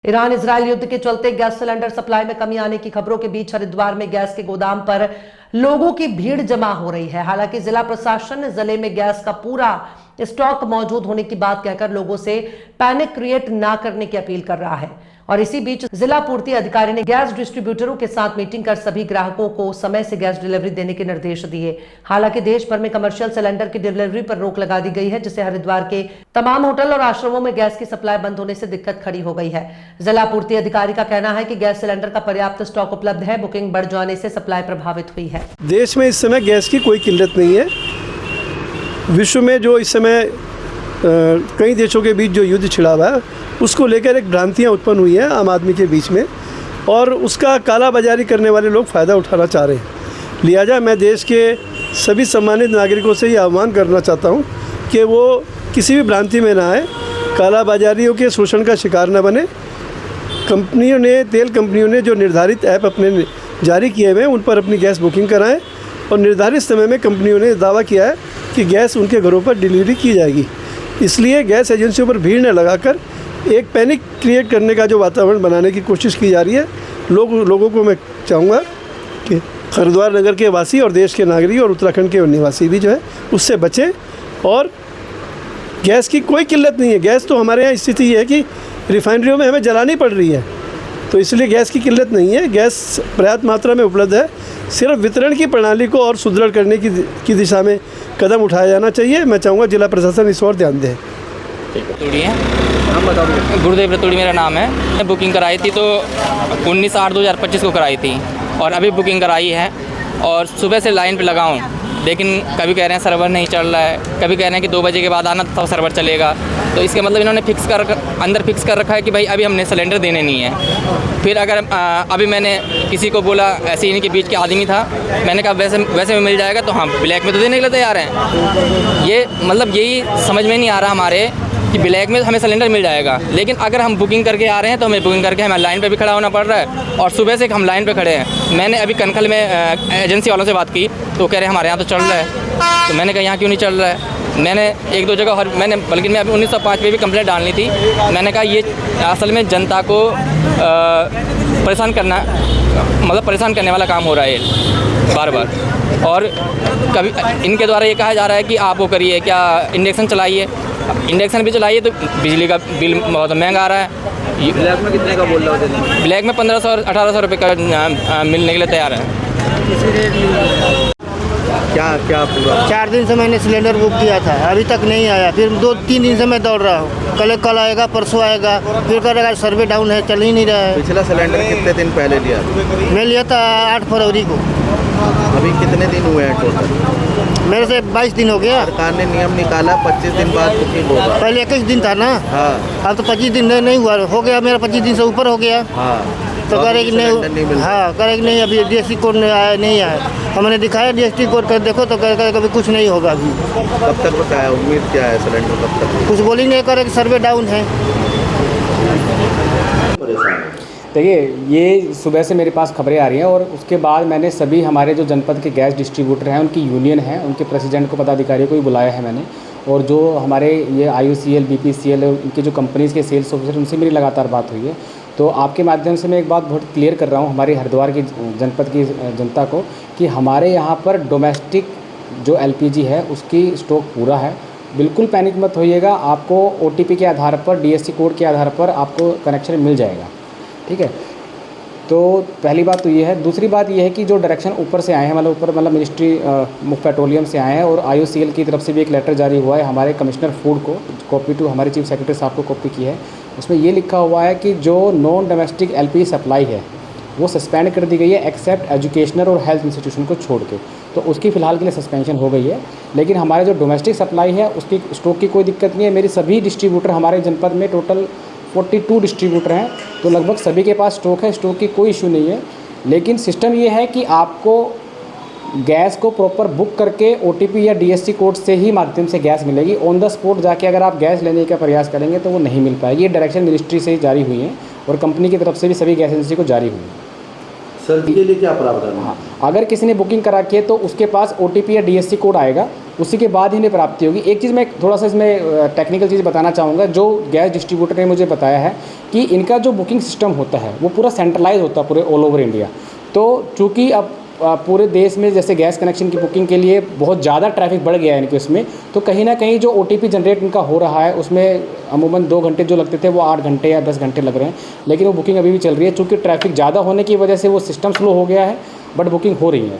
Iran Israel युद्ध के चलते गैस सिलेंडर सप्लाई में कमी आने की खबरों के बीच हरिद्वार में गैस के गोदाम पर लोगों की भीड़ जमा हो रही है। हालांकि जिला प्रशासन ने जिले में गैस का पूरा स्टॉक मौजूद होने की बात कहकर लोगों से पैनिक क्रिएट ना करने की अपील कर रहा है। और इसी बीच जिला पूर्ति अधिकारी ने गैस डिस्ट्रीब्यूटरों के साथ मीटिंग कर सभी ग्राहकों को समय से गैस डिलीवरी देने के निर्देश दिए। हालांकि देश भर में कमर्शियल सिलेंडर की डिलीवरी पर रोक लगा दी गई है, जिससे हरिद्वार के तमाम होटल और आश्रमों में गैस की सप्लाई बंद होने से दिक्कत खड़ी हो गई है। जिला पूर्ति अधिकारी का कहना है कि गैस सिलेंडर का पर्याप्त स्टॉक उपलब्ध है। बुकिंग बढ़ जाने से सप्लाई प्रभावित हुई है। देश में इस समय गैस की कोई किल्लत नहीं है। विश्व में जो इस समय कई देशों के बीच जो युद्ध छिड़ा हुआ है, उसको लेकर एक भ्रांतियाँ उत्पन्न हुई हैं आम आदमी के बीच में, और उसका कालाबाजारी करने वाले लोग फ़ायदा उठाना चाह रहे हैं। लिहाजा मैं देश के सभी सम्मानित नागरिकों से ये आह्वान करना चाहता हूँ कि वो किसी भी भ्रांति में ना आए, कालाबाजारियों के शोषण का शिकार न बने। कंपनियों ने, तेल कंपनियों ने जो निर्धारित ऐप अपने जारी किए हुए हैं, उन पर अपनी गैस बुकिंग कराएँ, और निर्धारित समय में कंपनियों ने दावा किया है कि गैस उनके घरों पर डिलीवरी की जाएगी। इसलिए गैस एजेंसियों पर भीड़ न लगाकर एक पैनिक क्रिएट करने का जो वातावरण बनाने की कोशिश की जा रही है, लोगों को मैं चाहूँगा कि हरिद्वार नगर के वासी और देश के नागरिक और उत्तराखंड के निवासी भी जो है उससे बचें। और गैस की कोई किल्लत नहीं है। गैस तो हमारे यहाँ स्थिति ये है कि रिफाइनरियों में हमें जलानी पड़ रही है, तो इसलिए गैस की किल्लत नहीं है। गैस पर्याप्त मात्रा में उपलब्ध है। सिर्फ वितरण की प्रणाली को और सुदृढ़ करने की दिशा में कदम उठाया जाना चाहिए। मैं चाहूँगा जिला प्रशासन इस ओर ध्यान दे। गुरुदेव रतूड़ी मेरा नाम है। मैं बुकिंग कराई थी तो 19/8/2025 को कराई थी, और अभी बुकिंग कराई है और सुबह से लाइन पे लगा हूँ, लेकिन कभी कह रहे हैं सर्वर नहीं चल रहा है, कभी कह रहे हैं कि 2 बजे के बाद आना तब सर्वर चलेगा। तो इसके मतलब इन्होंने अंदर फिक्स कर रखा है कि भाई अभी हमने सिलेंडर देने नहीं है। फिर अगर अभी मैंने किसी को बोला, ऐसे इनके बीच के आदमी था, मैंने कहा वैसे में मिल जाएगा, तो हाँ ब्लैक में तो देने के लिए तैयार हैं। ये मतलब यही समझ में नहीं आ रहा हमारे कि ब्लैक में हमें सिलेंडर मिल जाएगा, लेकिन अगर हम बुकिंग करके आ रहे हैं तो हमें बुकिंग करके हमें लाइन पे भी खड़ा होना पड़ रहा है, और सुबह से हम लाइन पे खड़े हैं। मैंने अभी कनखल में एजेंसी वालों से बात की तो कह रहे हैं हमारे यहाँ तो चल रहा है। तो मैंने कहा यहाँ क्यों नहीं चल रहा है। मैंने 1-2 जगह मैंने बल्कि मैं अभी 1905 पे भी कंप्लेंट डालनी थी। मैंने कहा ये असल में जनता को परेशान करने वाला काम हो रहा है बार बार। और कभी इनके द्वारा ये कहा जा रहा है कि आप वो करिए, क्या इंडक्शन चलाइए। इंडक्शन भी चलाइए तो बिजली का बिल बहुत महंगा आ रहा है। ब्लैक में कितने का बोल रहा है? ब्लैक में 1500 और 1800 रुपये का मिलने के लिए तैयार है। क्या पूरा 4 दिन से मैंने सिलेंडर बुक किया था, अभी तक नहीं आया। फिर 2-3 दिन से मैं दौड़ रहा हूँ, कल आएगा, परसों आएगा, फिर करेगा सर्वे डाउन है, चल ही नहीं रहा है। पिछला सिलेंडर कितने दिन पहले लिया? मैं लिया था 8 फरवरी को। अभी कितने दिन हुए हैं टोटल? मेरे से 22 दिन हो गया। सरकार ने नियम निकाला 25 दिन बाद बुकिंग होगा। पहले 21 दिन था ना। हाँ। अब तो 25 दिन नहीं हुआ, हो गया मेरा 25 दिन से ऊपर हो गया। हाँ। तो करे कि नहीं, हाँ करे कि नहीं, अभी DST कोड नहीं आया। हमने दिखाया DST कोड कर देखो, तो कह कभी कुछ नहीं होगा। अभी कब तक बताया? उम्मीद क्या है सिलेंडर कब तक? कुछ बोली नहीं, करे कि सर्वे डाउन है। देखिए, ये सुबह से मेरे पास खबरें आ रही हैं, और उसके बाद मैंने सभी हमारे जो जनपद के गैस डिस्ट्रीब्यूटर हैं, उनकी यूनियन है, उनके प्रेसिडेंट को, पदाधिकारियों को भी बुलाया है मैंने। और जो हमारे ये IOCL, BPCL, उनके जो कंपनीज़ के सेल्स ऑफिसर, उनसे मेरी लगातार बात हुई है। तो आपके माध्यम से मैं एक बात बहुत क्लियर कर रहा हूँ हमारी हरिद्वार की जनपद की जनता को, कि हमारे यहाँ पर डोमेस्टिक जो LPG है उसकी स्टॉक पूरा है। बिल्कुल पैनिक मत होइएगा। आपको OTP के आधार पर, DST कोड के आधार पर आपको कनेक्शन मिल जाएगा। ठीक है, तो पहली बात तो ये है। दूसरी बात ये है कि जो डायरेक्शन ऊपर से आए हैं, मतलब मिनिस्ट्री मुख्य पेट्रोलियम से आए हैं, और IOCL की तरफ से भी एक लेटर जारी हुआ है हमारे कमिश्नर फूड को, कॉपी टू हमारे चीफ सेक्रेटरी साहब को कॉपी की है। उसमें ये लिखा हुआ है कि जो नॉन डोमेस्टिक LPG सप्लाई है वो सस्पेंड कर दी गई है, एक्सेप्ट एजुकेशनल और हेल्थ इंस्टीट्यूशन को छोड़ के। तो उसकी फ़िलहाल के लिए सस्पेंशन हो गई है। लेकिन हमारे जो डोमेस्टिक सप्लाई है उसकी स्टॉक की कोई दिक्कत नहीं है। मेरी सभी डिस्ट्रीब्यूटर, हमारे जनपद में टोटल 42 डिस्ट्रीब्यूटर हैं, तो लगभग सभी के पास स्टॉक है, स्टॉक की कोई इशू नहीं है। लेकिन सिस्टम ये है कि आपको गैस को प्रॉपर बुक करके OTP या DST कोड से ही माध्यम से गैस मिलेगी। ऑन द स्पॉट जाके अगर आप गैस लेने का प्रयास करेंगे तो वो नहीं मिल पाएगी। ये डायरेक्शन मिनिस्ट्री से ही जारी हुई है, और कंपनी की तरफ से भी सभी गैस एजेंसी को जारी हुई है। सर, के लिए क्या प्रावधान है? हाँ, अगर किसी ने बुकिंग करा के तो उसके पास OTP या DST कोड आएगा, उसी के बाद ही इन्हें प्राप्ति होगी। एक चीज़ मैं थोड़ा सा इसमें टेक्निकल चीज़ बताना चाहूँगा, जो गैस डिस्ट्रीब्यूटर ने मुझे बताया है कि इनका जो बुकिंग सिस्टम होता है वो पूरा सेंट्रलाइज होता है पूरे ऑल ओवर इंडिया। तो चूँकि अब पूरे देश में जैसे गैस कनेक्शन की बुकिंग के लिए बहुत ज़्यादा ट्रैफिक बढ़ गया है इनके उसमें, तो कहीं ना कहीं जो OTP जनरेट इनका हो रहा है उसमें अमूमन 2 घंटे जो लगते थे वो 8 घंटे या 10 घंटे लग रहे हैं, लेकिन वो बुकिंग अभी भी चल रही है। चूँकि ट्रैफिक ज़्यादा होने की वजह से वो सिस्टम स्लो हो गया है, बट बुकिंग हो रही है।